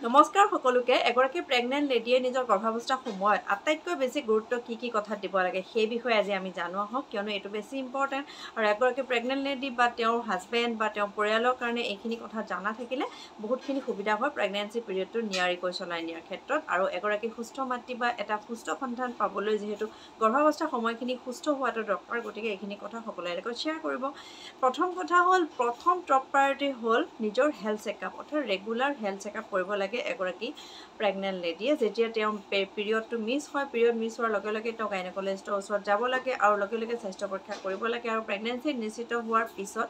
নমস্কাৰ সকলোকে এগৰাকী প্ৰেগনেন্ট লেডিয়ে নিজৰ গৰ্ভাৱস্থাৰ সময়ত আটাইতকৈ বেছি গুৰুত্ব কি কথা দিব লাগে সেই বিষয়ে আজি আমি জানো আহক কিয়নো এইটো বেছি ইম্পৰ্টেন্ট আৰু এগৰাকী প্ৰেগনেন্ট লেডি বা তেওঁৰ হাজবেণ্ড বা তেওঁৰ পৰিয়ালৰ কাৰণে এইখিনি কথা জানা থাকিলে বহুতখিনি সুবিধা হয় প্ৰেগনেন্সি পিৰিয়ডটো নিয়াৰিকৈ চলাই নিয়াৰ ক্ষেত্ৰত আৰু এগৰাকী সুস্থ মাতৃ বা এটা সুস্থ সন্তান পাবলৈ যিহেতু গৰ্ভাৱস্থাৰ সময়খিনি সুস্থ হোৱাটো দৰকাৰ গতিকে এইখিনি কথা সকলোৰে লগত শ্বেয়াৰ কৰিব প্ৰথম কথা হ'ল প্ৰথম টপ প্ৰায়ৰিটি হ'ল নিজৰ হেল্থ চেকআপ অৰ্থাৎ ৰেগুলাৰ হেল্থ চেকআপ কৰিব লাগে এগৰাকী প্ৰেগনেন্ট লেডিয়ে যেতিয়া তেওঁ পিৰিয়ডটো মিছ হয় পিৰিয়ড মিছ হোৱাৰ লগে লগে তেওঁ গাইনকলজিষ্টৰ ওচৰত যাব লাগে আৰু লগে লগে স্বাস্থ্য পৰীক্ষা কৰিব লাগে আৰু প্ৰেগনেন্সি নিশ্চিত হোৱাৰ পিছত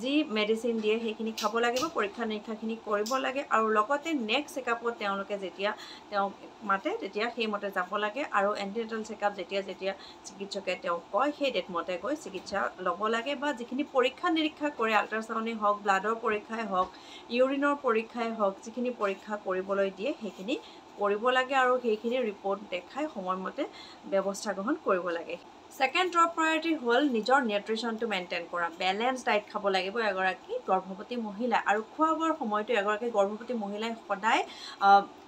যি মেডিচিন দিয়ে সেইখিনি খাব লাগিব পৰীক্ষা নিৰীক্ষাখিনি কৰিব লাগে আৰু লগতে নেক্সট চেকআপত তেওঁলোকে যেতিয়া তেওঁক মাতে তেতিয়া সেইমতে যাব লাগে আৰু এণ্টিনেটাল চেকআপ যেতিয়া চিকিৎসকে তেওঁক কয় সেই ডেট মতে গৈ চিকিৎসা ল'ব লাগে বা যিখিনি পৰীক্ষা নিৰীক্ষা কৰে আল্ট্ৰাচাউণ্ডেই হওক ব্লাডৰ পৰীক্ষাই হওক ইউৰিনৰ পৰীক্ষাই হওক যিখিনি পৰীক্ষা কৰিবলৈ দিয়ে সেইখিনি কৰিব লাগে আৰু সেইখিনি ৰিপৰ্ট দেখাই সময়মতে ব্যৱস্থা গ্ৰহণ কৰিব লাগে সেকেন্ড টপ প্ৰায়ৰিটি হ'ল নিজৰ নিউট্ৰিশ্যনটো মেইনটেইন কৰা বেলেন্স ডায়েট খাব লাগিব এগৰাকী গৰ্ভৱতী মহিলা আৰু খোৱা বোৱাৰ সময়টো এগৰাকী গৰ্ভৱতী মহিলাই সদায়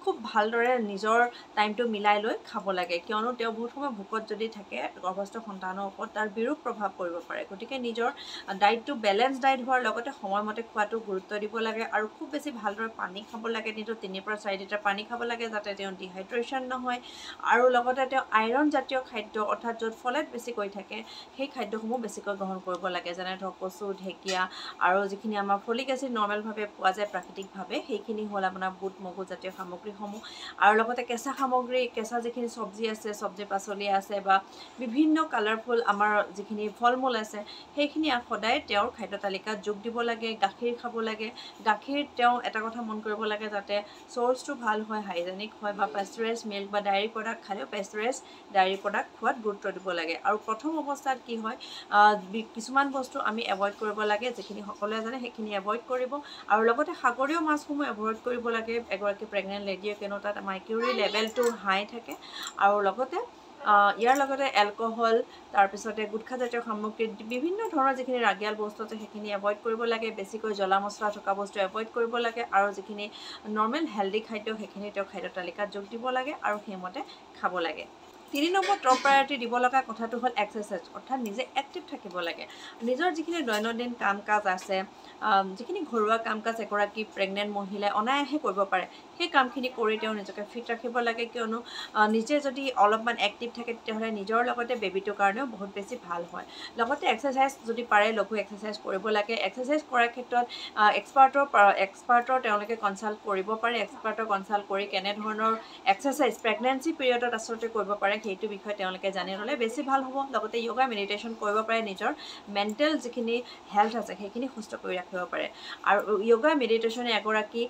খুব ভালদৰে নিজৰ টাইমটো মিলাই লৈ খাব লাগে কিয়নো তেওঁ বহুত সময় ভোকত যদি থাকে গৰ্ভস্থ সন্তানৰ ওপৰত তাৰ বিৰূপ প্ৰভাৱ পৰিব পাৰে গতিকে নিজৰ ডায়েটটো বেলেন্স ডায়েট হোৱাৰ লগতে সময়মতে খোৱাটো গুৰুত্ব দিব লাগে আৰু খুব বেছি ভালদৰে পানী খাব লাগে দিনটোত 3 পৰা 4 লিটাৰ পানী খাব লাগে যাতে তেওঁ ডিহাইড্ৰেশ্যন নহয় আৰু লগতে তেওঁ আইৰণ জাতীয় খাদ্য অৰ্থাৎ য'ত ফলেট বেছিকৈ থাকে সেই খাদ্যসমূহ বেছিকৈ গ্ৰহণ কৰিব লাগে যেনে ধৰক কচু ঢেকীয়া আৰু যিখিনি আমাৰ ফলিক এচিড নৰ্মেলভাৱে পোৱা যায় প্ৰাকৃতিকভাৱে সেইখিনি হ'ল আপোনাৰ বুট মগু জাতীয় সামগ্ৰীসমূহ আৰু লগতে কেঁচা সামগ্ৰী কেঁচা যিখিনি চব্জি আছে চব্জি পাচলি আছে বা বিভিন্ন কালাৰফুল আমাৰ যিখিনি ফল মূল আছে সেইখিনি সদায় তেওঁৰ খাদ্য তালিকাত যোগ দিব লাগে গাখীৰ খাব লাগে গাখীৰ তেওঁ এটা কথা মন কৰিব লাগে যাতে চ'ৰ্চটো ভাল হয় হাইজেনিক হয় বা পেস্টোৰাইজ মিল্ক বা ডায়েৰী প্ৰডাক্ট খালেও পেস্টোৰাইজ ডায়েৰী প্ৰডাক্ট খোৱাত গুৰুত্ব দিব লাগে আৰু প্ৰথম অৱস্থাত কি হয় কিছুমান বস্তু আমি এভইড কৰিব লাগে যিখিনি সকলোৱে জানে সেইখিনি এভইড কৰিব আৰু লগতে সাগৰীয় মাছসমূহ এভইড কৰিব লাগে এগৰাকী প্ৰেগনেন্ট লেডিয়ে কিয়নো তাত মাৰ্কিউৰি লেভেলটো হাই থাকে আৰু লগতে ইয়াৰ লগতে এলকহল তাৰপিছতে গুটখাজাতীয় সামগ্ৰী বিভিন্ন ধৰণৰ যিখিনি ৰাগিয়াল বস্তু আছে সেইখিনি এভইড কৰিব লাগে বেছিকৈ জ্বলা মছলা থকা বস্তু এভইড কৰিব লাগে আৰু যিখিনি নৰ্মেল হেল্ডি খাদ্য সেইখিনি তেওঁ খাদ্য তালিকাত যোগ দিব লাগে আৰু সেইমতে খাব লাগে 3 নম্বৰ টপ প্ৰায়ৰিটি দিব লগা কথাটো হ'ল এক্সাৰচাইজ অৰ্থাৎ নিজে এক্টিভ থাকিব লাগে নিজৰ যিখিনি দৈনন্দিন কাম কাজ আছে যিখিনি ঘৰুৱা কাম কাজ এগৰাকী প্ৰেগনেন্ট মহিলাই অনায়াসে কৰিব পাৰে সেই কামখিনি কৰি তেওঁ নিজকে ফিট ৰাখিব লাগে কিয়নো নিজে যদি অলপমান এক্টিভ থাকে তেতিয়াহ'লে নিজৰ লগতে বেবিটোৰ কাৰণেও বহুত বেছি ভাল হয় লগতে এক্সাৰচাইজ যদি পাৰে লঘু এক্সাৰচাইজ কৰিব লাগে এক্সাৰচাইজ কৰাৰ ক্ষেত্ৰত এক্সপাৰ্টৰ তেওঁলোকে কনচাল্ট কৰিব পাৰে এক্সপাৰ্টৰ কনচাল্ট কৰি কেনেধৰণৰ এক্সাৰচাইজ প্ৰেগনেন্সি পিৰিয়ডত আচলতে কৰিব পাৰে সেইটো বিষয়ে তেওঁলোকে জানি ল'লে বেছি ভাল হ'ব লগতে যোগা মেডিটেশ্যন কৰিব পাৰে নিজৰ মেণ্টেল যিখিনি হেল্থ আছে সেইখিনি সুস্থ কৰি ৰাখিব পাৰে আৰু যোগা মেডিটেশ্যনে এগৰাকী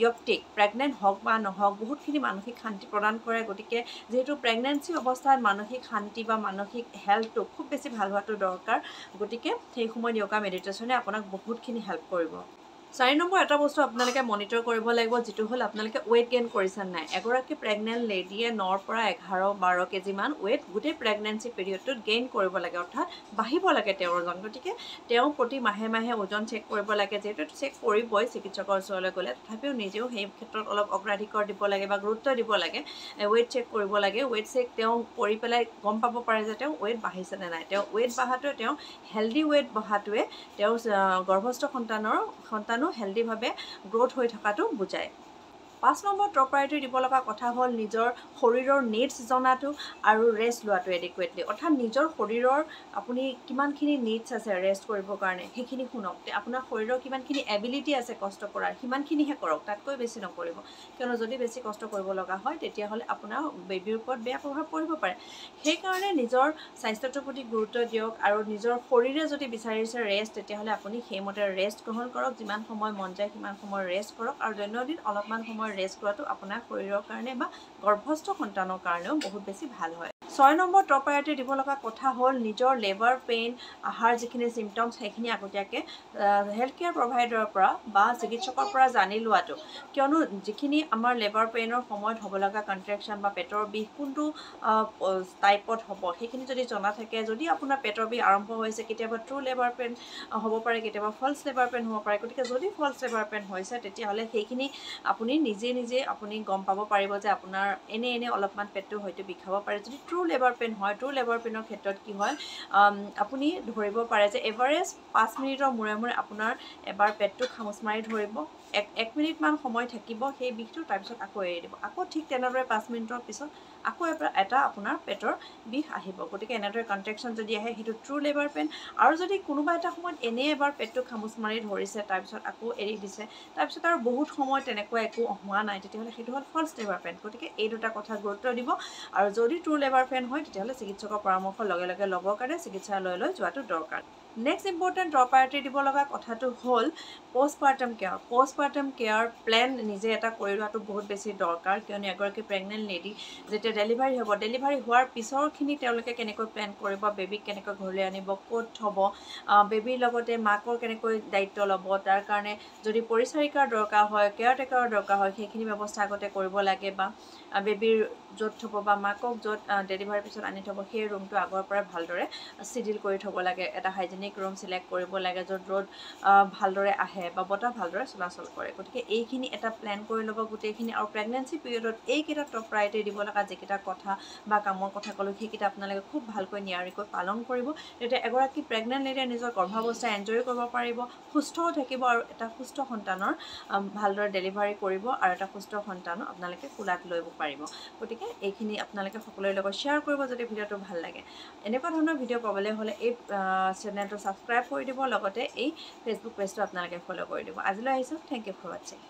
ব্যক্তিক প্ৰেগনেন্ট হওক বা নহওক বহুতখিনি মানসিক শান্তি প্ৰদান কৰে গতিকে যিহেতু প্ৰেগনেন্সি অৱস্থাত মানসিক শান্তি বা মানসিক হেল্থটো খুব বেছি ভাল হোৱাটো দৰকাৰ গতিকে সেই সময়ত যোগা মেডিটেশ্যনে আপোনাক বহুতখিনি হেল্প কৰিব 4 নম্বৰ এটা বস্তু আপোনালোকে মনিটৰ কৰিব লাগিব যিটো হ'ল আপোনালোকে ওয়েট গেইন কৰিছে নাই এগৰাকী প্ৰেগনেন্ট লেডিয়ে 9 পৰা 11-12 কেজি মান ওয়েট গোটেই প্ৰেগনেন্সি পিৰিয়ডটোত গেইন কৰিব লাগে অৰ্থাৎ বাঢ়িব লাগে তেওঁৰ ওজন গতিকে তেওঁ প্ৰতি মাহে মাহে ওজন চেক কৰিব লাগে যেটো চেক কৰিবই চিকিৎসকৰ ওচৰলৈ গ'লে তথাপিও নিজেও সেই ক্ষেত্ৰত অলপ অগ্ৰাধিকাৰ দিব লাগে বা গুৰুত্ব দিব লাগে ওয়েট চেক কৰিব লাগে ওয়েট চেক তেওঁ কৰি পেলাই গম পাব পাৰে যে তেওঁ ওয়েট বাঢ়িছে নে নাই তেওঁ ওয়েট বাঢ়াটোৱে তেওঁ হেলদি ওয়েট বঢ়াটোৱে তেওঁ গৰ্ভস্থ সন্তানো হেলদিভাৱে গ্ৰোথ হৈ থকাটো বুজায় 5 নম্বৰ টপ প্ৰায়ৰিটি দিব লগা কথা হ'ল নিজৰ শৰীৰৰ নিডছ জনাটো আৰু ৰেষ্ট লোৱাটো এডিকুৱেটলি অৰ্থাৎ নিজৰ শৰীৰৰ আপুনি কিমানখিনি নিডছ আছে ৰেষ্ট কৰিবৰ কাৰণে সেইখিনি শুনক আপোনাৰ শৰীৰৰ কিমানখিনি এবিলিটি আছে কষ্ট কৰাৰ সিমানখিনিহে কৰক তাতকৈ বেছি নকৰিব কিয়নো যদি বেছি কষ্ট কৰিব লগা হয় তেতিয়াহ'লে আপোনাৰ বেবিৰ ওপৰত বেয়া প্ৰভাৱ পৰিব পাৰে সেইকাৰণে নিজৰ স্বাস্থ্যটোৰ প্ৰতি গুৰুত্ব দিয়ক আৰু নিজৰ শৰীৰে যদি বিচাৰিছে ৰেষ্ট তেতিয়াহ'লে আপুনি সেইমতে ৰেষ্ট গ্ৰহণ কৰক যিমান সময় মন যায় সিমান সময় ৰেষ্ট কৰক আৰু দৈনন্দিন অলপমান সময় ৰেষ্ট কৰাটো আপোনাৰ শৰীৰৰ কাৰণে বা গৰ্ভস্থ সন্তানৰ কাৰণেও বহুত বেছি ভাল হয় 6 নম্বৰ টপ প্ৰায়ৰিটি দিব লগা কথা হ'ল নিজৰ লেবাৰ পেইন আহাৰ যিখিনি চিমটমছ সেইখিনি আগতীয়াকৈ হেল্থ কেয়াৰ প্ৰভাইডাৰৰ পৰা বা চিকিৎসকৰ পৰা জানি লোৱাটো কিয়নো যিখিনি আমাৰ লেবাৰ পেইনৰ সময়ত হ'ব লগা কণ্ট্ৰেকশ্যন বা পেটৰ বিষ কোনটো টাইপত হ'ব সেইখিনি যদি জনা থাকে যদি আপোনাৰ পেটৰ বিষ আৰম্ভ হৈছে কেতিয়াবা ট্ৰু লেবাৰ পেইন হ'ব পাৰে কেতিয়াবা ফল্ছ লেবাৰ পেইন হ'ব পাৰে গতিকে যদি ফল্ছ লেবাৰ পেইন হৈছে তেতিয়াহ'লে সেইখিনি আপুনি নিজে আপুনি গম পাব পাৰিব যে আপোনাৰ এনে অলপমান পেটটো হয়তো বিষাব পাৰে যদি ট্ৰু লেবাৰ পেইন হয় ট্ৰু লেবাৰ পেইনৰ ক্ষেত্ৰত কি হয় আপুনি ধৰিব পাৰে যে এভাৰেজ 5 মিনিটৰ মূৰে আপোনাৰ এবাৰ পেটটো খামুচ মাৰি ধৰিব 1 মিনিটমান সময় থাকিব সেই বিষটো তাৰপিছত আকৌ এৰি দিব আকৌ ঠিক তেনেদৰে 5 মিনিটৰ পিছত আকৌ এটা আপোনাৰ পেটৰ বিষ আহিব গতিকে এনেদৰে কণ্ট্ৰেকশ্যন যদি আহে সেইটো ট্ৰু লেবাৰ পেইন আৰু যদি কোনোবা এটা সময়ত এনেই এবাৰ পেটটো খামুচ মাৰি ধৰিছে তাৰপিছত আকৌ এৰি দিছে তাৰপিছত আৰু বহুত সময় তেনেকুৱা একো হোৱা নাই তেতিয়াহ'লে সেইটো হ'ল ফল্ছ লেবাৰ পেইন গতিকে এই দুটা কথা গুৰুত্ব দিব আৰু যদি ট্ৰু লেবাৰ পেইন হয় তেতিয়াহ'লে চিকিৎসকৰ পৰামৰ্শ লগে ল'বৰ কাৰণে চিকিৎসালয়লৈ যোৱাটো দৰকাৰ নেক্সট ইম্পৰ্টেণ্ট টপ প্ৰায়ৰিটি দিব লগা কথাটো হ'ল পষ্টপাৰ্টাম কেয়াৰ প্লেন নিজে এটা কৰি লোৱাটো বহুত বেছি দৰকাৰ কিয়নো এগৰাকী প্ৰেগনেণ্ট লেডি যেতিয়া ডেলিভাৰী হ'ব ডেলিভাৰী হোৱাৰ পিছৰখিনি তেওঁলোকে কেনেকৈ প্লেন কৰিব বেবীক কেনেকৈ ঘৰলৈ আনিব ক'ত থ'ব বেবীৰ লগতে মাকৰ কেনেকৈ দায়িত্ব ল'ব তাৰ কাৰণে যদি পৰিচাৰিকাৰ দৰকাৰ হয় কেয়াৰটেকাৰৰ দৰকাৰ হয় সেইখিনি ব্যৱস্থা আগতে কৰিব লাগে বা বেবীৰ য'ত থ'ব বা মাকক য'ত ডেলিভাৰীৰ পিছত আনি থ'ব সেই ৰুমটো আগৰ পৰাই ভালদৰে চিডিল কৰি থ'ব লাগে এটা হাইজেনিক ৰুম চিলেক্ট কৰিব লাগে য'ত ৰ'দ ভালদৰে আহে বা বতাহ ভালদৰে চলাচল কৰে গতিকে এইখিনি এটা প্লেন কৰি ল'ব গোটেইখিনি আৰু প্ৰেগনেঞ্চি পিৰিয়ডত এইকেইটা টপ প্ৰায়ৰিটি দিব লগা যিকেইটা কথা বা কামৰ কথা ক'লোঁ সেইকেইটা আপোনালোকে খুব ভালকৈ নিয়াৰিকৈ পালন কৰিব তেতিয়া এগৰাকী প্ৰেগনেণ্ট লেডিয়ে নিজৰ গৰ্ভাৱস্থা এনজয় কৰিব পাৰিব সুস্থও থাকিব আৰু এটা সুস্থ সন্তানৰ ভালদৰে ডেলিভাৰী কৰিব আৰু এটা সুস্থ সন্তানো আপোনালোকে কোলাত লৈ পাৰিব গতিকে এইখিনি আপোনালোকে সকলোৰে লগত শ্বেয়াৰ কৰিব যদি ভিডিঅ'টো ভাল লাগে এনেকুৱা ধৰণৰ ভিডিঅ' পাবলৈ হ'লে এই চেনেলটো ছাবস্ক্ৰাইব কৰি দিব লগতে এই ফেচবুক পেজটো আপোনালোকে ফ'ল' কৰি দিব আজিলৈ আহিছোঁ থেংক ইউ ফৰ ৱাটছিং